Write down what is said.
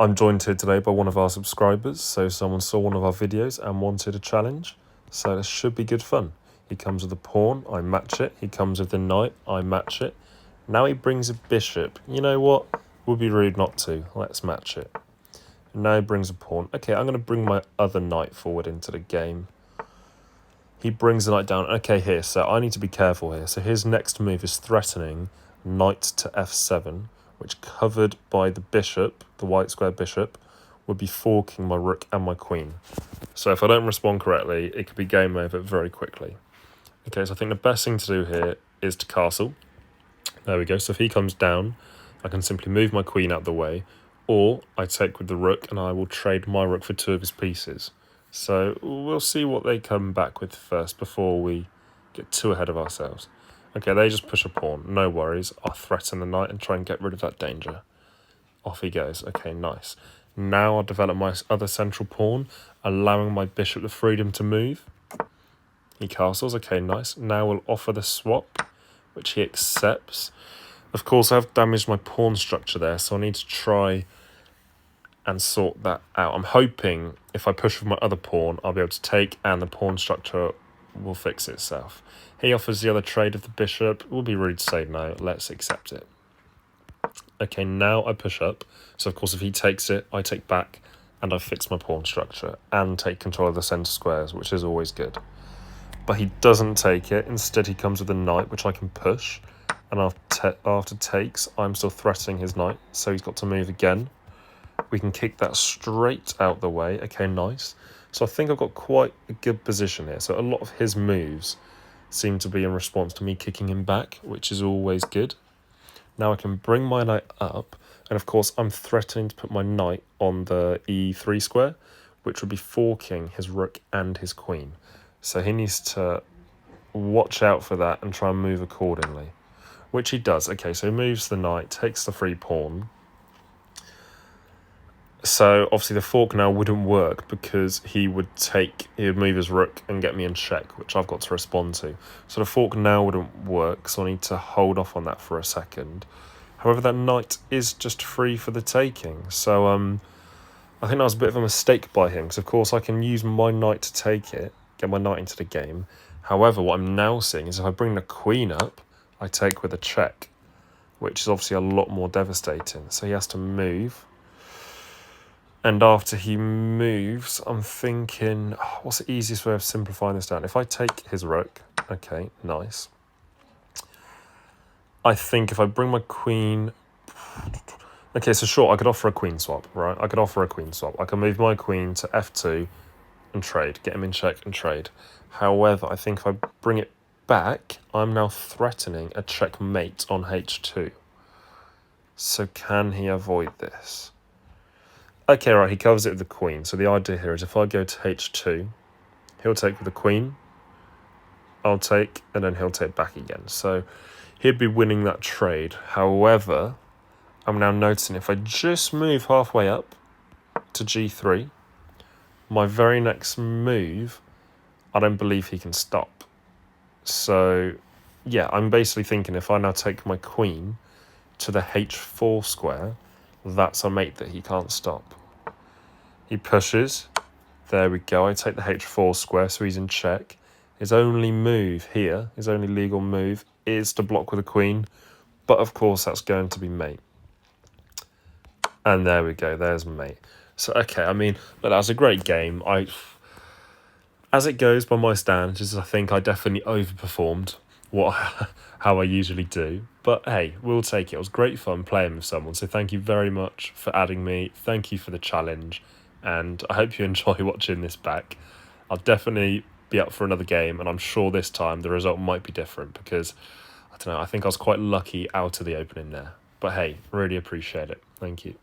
I'm joined here today by one of our subscribers, so someone saw one of our videos and wanted a challenge, so this should be good fun. He comes with a pawn, I match it. He comes with the knight, I match it. Now he brings a bishop. You know what? Would be rude not to. Let's match it. Now he brings a pawn. Okay, I'm going to bring my other knight forward into the game. He brings the knight down. Okay, here, so I need to be careful here. So his next move is threatening knight to f7, which covered by the bishop, the white square bishop, would be forking my rook and my queen. So if I don't respond correctly, it could be game over very quickly. Okay, so I think the best thing to do here is to castle. There we go. So if he comes down, I can simply move my queen out the way, or I take with the rook and I will trade my rook for two of his pieces. So we'll see what they come back with first before we get too ahead of ourselves. Okay, they just push a pawn. No worries. I'll threaten the knight and try and get rid of that danger. Off he goes. Okay, nice. Now I'll develop my other central pawn, allowing my bishop the freedom to move. He castles. Okay, nice. Now we'll offer the swap, which he accepts. Of course, I've damaged my pawn structure there, so I need to try and sort that out. I'm hoping if I push with my other pawn, I'll be able to take and the pawn structure will fix itself. He offers the other trade of the bishop. It would be rude to say no. Let's accept it. Okay, now I push up. So, of course, if he takes it, I take back and I fix my pawn structure and take control of the centre squares, which is always good. But he doesn't take it. Instead, he comes with a knight, which I can push. And after takes, I'm still threatening his knight. So he's got to move again. We can kick that straight out the way. Okay, nice. So I think I've got quite a good position here. So a lot of his moves seem to be in response to me kicking him back, which is always good. Now I can bring my knight up. And of course, I'm threatening to put my knight on the e3 square, which would be forking his rook and his queen. So he needs to watch out for that and try and move accordingly, which he does. Okay, so he moves the knight, takes the free pawn. So obviously the fork now wouldn't work because he would move his rook and get me in check, which I've got to respond to. So the fork now wouldn't work, so I need to hold off on that for a second. However, that knight is just free for the taking. So I think that was a bit of a mistake by him, because of course I can use my knight to take it, get my knight into the game. However, what I'm now seeing is if I bring the queen up, I take with a check, which is obviously a lot more devastating. So he has to move. And after he moves, I'm thinking, what's the easiest way of simplifying this down? If I take his rook, okay, nice. I think if I bring my queen... Okay, so sure, I could offer a queen swap, right? I could offer a queen swap. I can move my queen to f2 and trade, get him in check and trade. However, I think if I bring it back, I'm now threatening a checkmate on h2. So can he avoid this? Okay, right, he covers it with the queen. So the idea here is if I go to h2, he'll take with the queen, I'll take, and then he'll take back again. So he'd be winning that trade. However, I'm now noticing if I just move halfway up to g3, my very next move, I don't believe he can stop. So, yeah, I'm basically thinking if I now take my queen to the h4 square, that's a mate that he can't stop. He pushes. There we go. I take the h4 square, so he's in check. His only move here, his only legal move, is to block with a queen. But, of course, that's going to be mate. And there we go. There's mate. So, okay, I mean, that was a great game. As it goes by my standards, I think I definitely overperformed how I usually do. But hey, we'll take it. It was great fun playing with someone. So thank you very much for adding me. Thank you for the challenge. And I hope you enjoy watching this back. I'll definitely be up for another game. And I'm sure this time the result might be different because, I don't know, I think I was quite lucky out of the opening there. But hey, really appreciate it. Thank you.